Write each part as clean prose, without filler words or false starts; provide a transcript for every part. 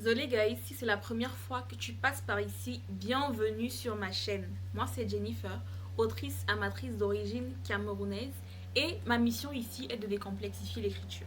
Désolé guys, si c'est la première fois que tu passes par ici, bienvenue sur ma chaîne. Moi c'est Jennifer, autrice amatrice d'origine camerounaise et ma mission ici est de décomplexifier l'écriture.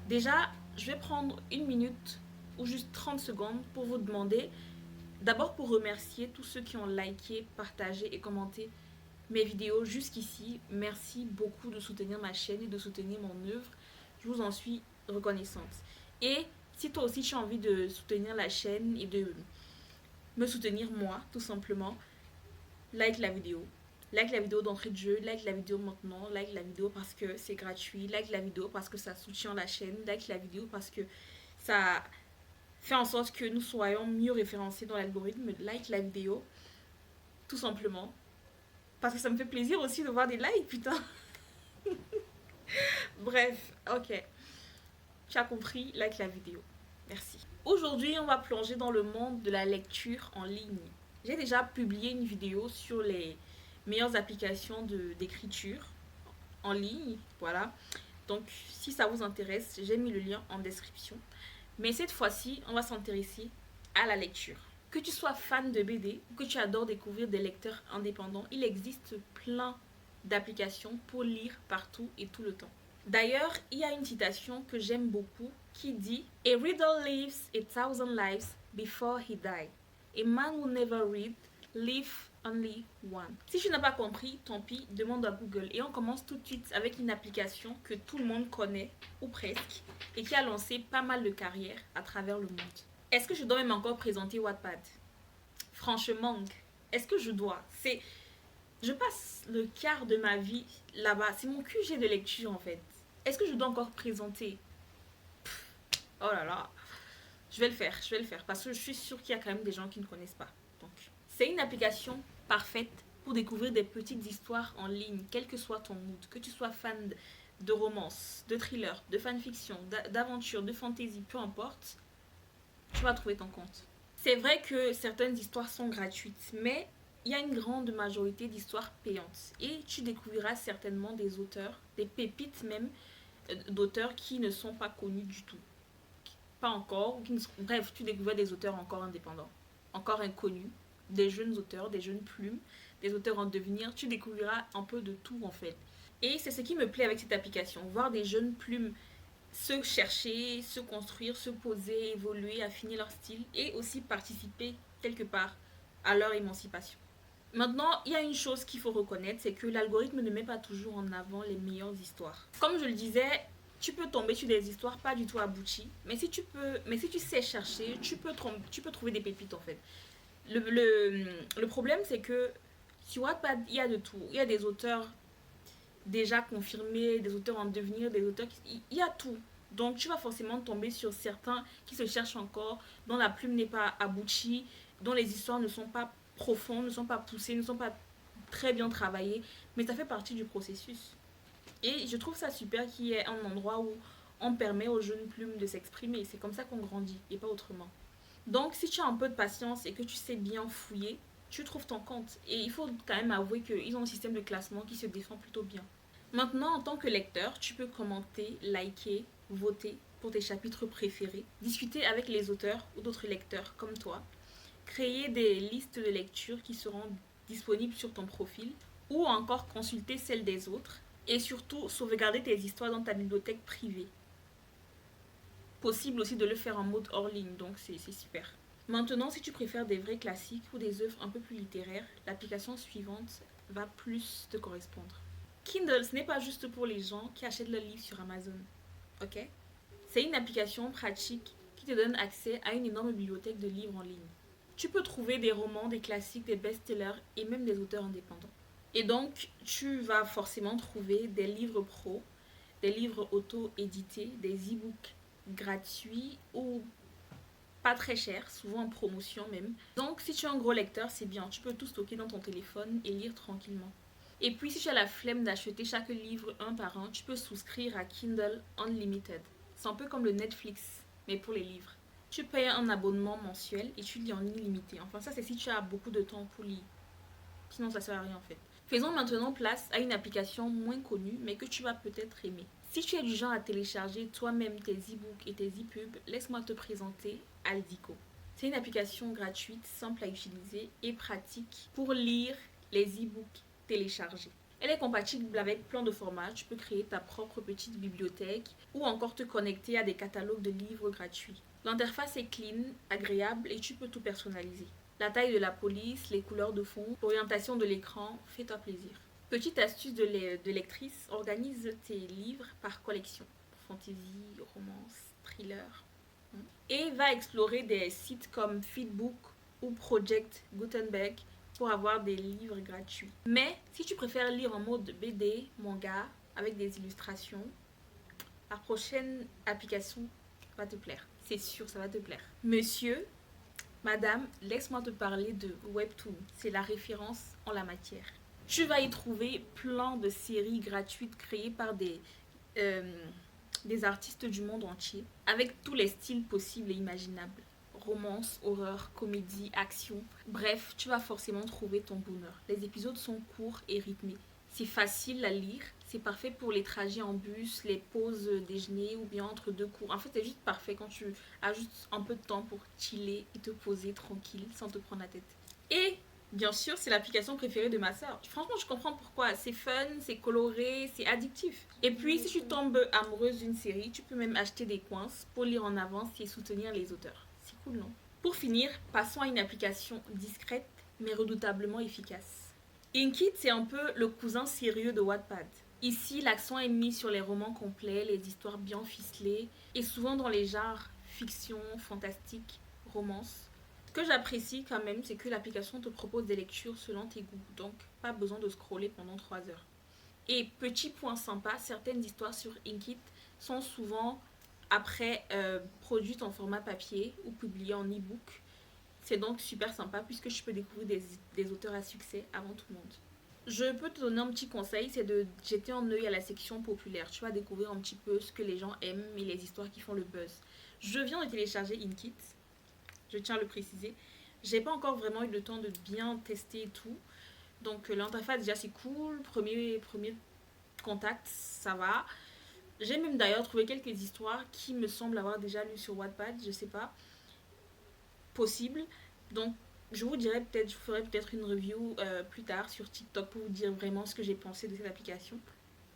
Déjà, je vais prendre une minute ou juste 30 secondes pour vous demander, d'abord pour remercier tous ceux qui ont liké, partagé et commenté mes vidéos jusqu'ici. Merci beaucoup de soutenir ma chaîne et de soutenir mon œuvre. Je vous en suis reconnaissante. Et si toi aussi tu as envie de soutenir la chaîne et de me soutenir moi, tout simplement, like la vidéo. Like la vidéo d'entrée de jeu, like la vidéo maintenant, like la vidéo parce que c'est gratuit, like la vidéo parce que ça soutient la chaîne, like la vidéo parce que ça fait en sorte que nous soyons mieux référencés dans l'algorithme, like la vidéo, tout simplement. Parce que ça me fait plaisir aussi de voir des likes, putain. Bref, ok. Tu as compris, like la vidéo. Merci. Aujourd'hui, on va plonger dans le monde de la lecture en ligne. J'ai déjà publié une vidéo sur les meilleures applications d'écriture en ligne. Voilà. Donc, si ça vous intéresse, j'ai mis le lien en description. Mais cette fois-ci, on va s'intéresser à la lecture. Que tu sois fan de BD ou que tu adores découvrir des lecteurs indépendants, il existe plein d'applications pour lire partout et tout le temps. D'ailleurs, il y a une citation que j'aime beaucoup qui dit « A reader lives 1,000 lives before he dies. A man who never read live only one. » Si tu n'as pas compris, tant pis, demande à Google. Et on commence tout de suite avec une application que tout le monde connaît, ou presque, et qui a lancé pas mal de carrières à travers le monde. Est-ce que je dois même encore présenter Wattpad? Franchement, est-ce que je dois? Je passe le quart de ma vie là-bas. C'est mon QG de lecture en fait. Est-ce que je dois encore présenter? Oh là là. Je vais le faire parce que je suis sûre qu'il y a quand même des gens qui ne connaissent pas. Donc, c'est une application parfaite pour découvrir des petites histoires en ligne, quel que soit ton mood, que tu sois fan de romance, de thriller, de fanfiction, d'aventure, de fantasy, peu importe, tu vas trouver ton compte. C'est vrai que certaines histoires sont gratuites, mais il y a une grande majorité d'histoires payantes. Et tu découvriras certainement des auteurs, des pépites même, d'auteurs qui ne sont pas connus du tout. Pas encore. Bref, tu découvriras des auteurs encore indépendants, encore inconnus, des jeunes auteurs, des jeunes plumes, des auteurs en devenir. Tu découvriras un peu de tout en fait. Et c'est ce qui me plaît avec cette application, voir des jeunes plumes se chercher, se construire, se poser, évoluer, affiner leur style et aussi participer quelque part à leur émancipation. Maintenant, il y a une chose qu'il faut reconnaître, c'est que l'algorithme ne met pas toujours en avant les meilleures histoires. Comme je le disais, tu peux tomber sur des histoires pas du tout abouties, mais si tu sais chercher, tu peux trouver des pépites en fait. Le problème, c'est que sur Wattpad, il y a de tout. Il y a des auteurs déjà confirmés, des auteurs en devenir, des auteurs il y a tout. Donc tu vas forcément tomber sur certains qui se cherchent encore, dont la plume n'est pas aboutie, dont les histoires ne sont pas profondes, ne sont pas poussées, ne sont pas très bien travaillées, mais ça fait partie du processus. Et je trouve ça super qu'il y ait un endroit où on permet aux jeunes plumes de s'exprimer. C'est comme ça qu'on grandit et pas autrement. Donc si tu as un peu de patience et que tu sais bien fouiller, tu trouves ton compte. Et il faut quand même avouer qu'ils ont un système de classement qui se défend plutôt bien. Maintenant, en tant que lecteur, tu peux commenter, liker, voter pour tes chapitres préférés, discuter avec les auteurs ou d'autres lecteurs comme toi, créer des listes de lecture qui seront disponibles sur ton profil ou encore consulter celles des autres et surtout sauvegarder tes histoires dans ta bibliothèque privée. Possible aussi de le faire en mode hors ligne, donc c'est super. Maintenant, si tu préfères des vrais classiques ou des œuvres un peu plus littéraires, l'application suivante va plus te correspondre. Kindle, ce n'est pas juste pour les gens qui achètent leurs livres sur Amazon, ok? C'est une application pratique qui te donne accès à une énorme bibliothèque de livres en ligne. Tu peux trouver des romans, des classiques, des best-sellers et même des auteurs indépendants. Et donc, tu vas forcément trouver des livres pro, des livres auto-édités, des e-books gratuits ou pas très chers, souvent en promotion même. Donc, si tu es un gros lecteur, c'est bien. Tu peux tout stocker dans ton téléphone et lire tranquillement. Et puis, si tu as la flemme d'acheter chaque livre un par un, tu peux souscrire à Kindle Unlimited. C'est un peu comme le Netflix, mais pour les livres. Tu payes un abonnement mensuel et tu lis en illimité. Enfin, ça, c'est si tu as beaucoup de temps pour lire. Sinon, ça sert à rien en fait. Faisons maintenant place à une application moins connue, mais que tu vas peut-être aimer. Si tu es du genre à télécharger toi-même tes e-books et tes e-pubs, laisse-moi te présenter Aldico. C'est une application gratuite, simple à utiliser et pratique pour lire les e-books téléchargés. Elle est compatible avec plein de formats. Tu peux créer ta propre petite bibliothèque ou encore te connecter à des catalogues de livres gratuits. L'interface est clean, agréable et tu peux tout personnaliser. La taille de la police, les couleurs de fond, l'orientation de l'écran, fais-toi plaisir. Petite astuce de lectrice, organise tes livres par collection. Fantasy, romance, thriller. Et va explorer des sites comme Feedbook ou Project Gutenberg pour avoir des livres gratuits. Mais si tu préfères lire en mode BD, manga, avec des illustrations, la prochaine application va te plaire. C'est sûr, ça va te plaire. Monsieur, madame, laisse-moi te parler de Webtoon. C'est la référence en la matière. Tu vas y trouver plein de séries gratuites créées par des artistes du monde entier, avec tous les styles possibles et imaginables. Romance, horreur, comédie, action. Bref, tu vas forcément trouver ton bonheur. Les épisodes sont courts et rythmés. C'est facile à lire. C'est parfait pour les trajets en bus, les pauses déjeuner ou bien entre deux cours. En fait, c'est juste parfait quand tu as juste un peu de temps pour chiller et te poser tranquille sans te prendre la tête. Et bien sûr, c'est l'application préférée de ma soeur. Franchement, je comprends pourquoi. C'est fun, c'est coloré, c'est addictif. Et puis, si tu tombes amoureuse d'une série, tu peux même acheter des coins pour lire en avance et soutenir les auteurs. C'est cool, non? Pour finir, passons à une application discrète mais redoutablement efficace. Inkit, c'est un peu le cousin sérieux de Wattpad. Ici, l'accent est mis sur les romans complets, les histoires bien ficelées et souvent dans les genres fiction, fantastique, romance. Ce que j'apprécie quand même, c'est que l'application te propose des lectures selon tes goûts, donc pas besoin de scroller pendant 3 heures. Et petit point sympa, certaines histoires sur Inkit sont souvent après produites en format papier ou publiées en e-book. C'est donc super sympa puisque je peux découvrir des auteurs à succès avant tout le monde. Je peux te donner un petit conseil, c'est de jeter un œil à la section populaire. Tu vas découvrir un petit peu ce que les gens aiment et les histoires qui font le buzz. Je viens de télécharger Inkit, je tiens à le préciser. J'ai pas encore vraiment eu le temps de bien tester et tout. Donc l'interface déjà c'est cool, premier contact, ça va. J'ai même d'ailleurs trouvé quelques histoires qui me semblent avoir déjà lues sur Wattpad, je sais pas. Possible. Donc je vous dirai peut-être, je ferai peut-être une review plus tard sur TikTok pour vous dire vraiment ce que j'ai pensé de cette application.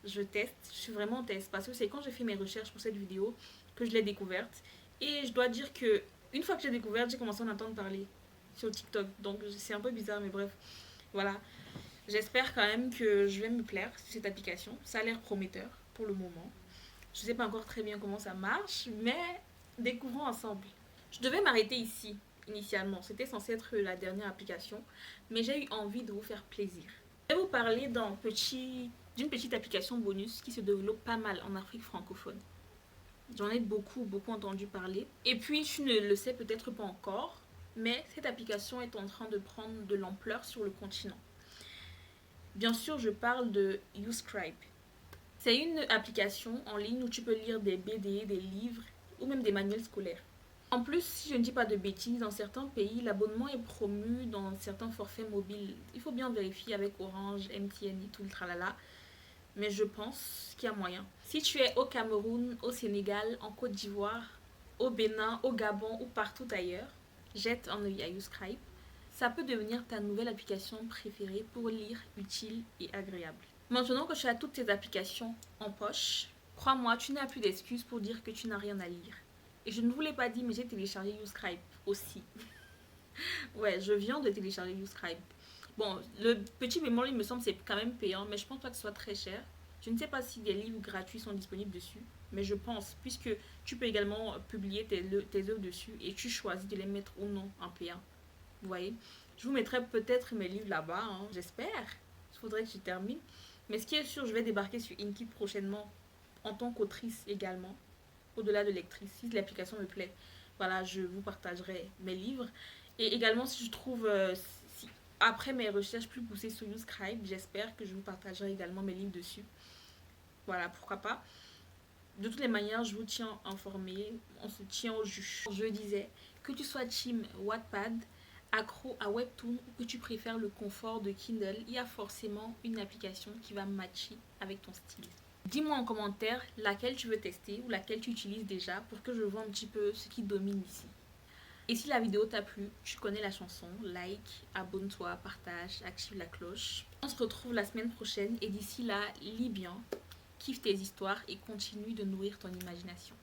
Je teste, je suis vraiment en test parce que c'est quand j'ai fait mes recherches pour cette vidéo que je l'ai découverte. Et je dois dire que une fois que j'ai découvert, j'ai commencé à en entendre parler sur TikTok. Donc c'est un peu bizarre, mais bref, voilà. J'espère quand même que je vais me plaire sur cette application. Ça a l'air prometteur pour le moment. Je ne sais pas encore très bien comment ça marche, mais découvrons ensemble. Je devais m'arrêter ici initialement. C'était censé être la dernière application, mais j'ai eu envie de vous faire plaisir. Je vais vous parler d'une petite application bonus qui se développe pas mal en Afrique francophone. J'en ai beaucoup entendu parler. Et puis, tu ne le sais peut-être pas encore, mais cette application est en train de prendre de l'ampleur sur le continent. Bien sûr, je parle de YouScribe. C'est une application en ligne où tu peux lire des BD, des livres ou même des manuels scolaires. En plus, si je ne dis pas de bêtises, dans certains pays, l'abonnement est promu dans certains forfaits mobiles. Il faut bien vérifier avec Orange, MTN et tout le tralala. Mais je pense qu'il y a moyen. Si tu es au Cameroun, au Sénégal, en Côte d'Ivoire, au Bénin, au Gabon ou partout ailleurs, jette un œil à YouScribe. Ça peut devenir ta nouvelle application préférée pour lire utile et agréable. Maintenant que tu as toutes tes applications en poche, crois-moi, tu n'as plus d'excuses pour dire que tu n'as rien à lire. Et je ne vous l'ai pas dit, mais j'ai téléchargé YouScribe aussi. Ouais, je viens de télécharger YouScribe. Bon, le petit bémol, il me semble, c'est quand même payant, mais je pense pas que ce soit très cher. Je ne sais pas si des livres gratuits sont disponibles dessus, mais je pense, puisque tu peux également publier tes œuvres dessus et tu choisis de les mettre ou non en payant. Vous voyez, je vous mettrai peut-être mes livres là-bas, hein, j'espère. Il faudrait que je termine. Mais ce qui est sûr, je vais débarquer sur Inkit prochainement en tant qu'autrice également, au-delà de lectrice, si l'application me plaît. Voilà, je vous partagerai mes livres. Et également, si je trouve, après mes recherches plus poussées sur YouScribe, j'espère que je vous partagerai également mes livres dessus. Voilà, pourquoi pas. De toutes les manières, je vous tiens informé, on se tient au jus. Je disais, que tu sois team Wattpad, accro à Webtoon ou que tu préfères le confort de Kindle, il y a forcément une application qui va matcher avec ton style. Dis-moi en commentaire laquelle tu veux tester ou laquelle tu utilises déjà pour que je vois un petit peu ce qui domine ici. Et si la vidéo t'a plu, tu connais la chanson, like, abonne-toi, partage, active la cloche. On se retrouve la semaine prochaine et d'ici là, lis bien, kiffe tes histoires et continue de nourrir ton imagination.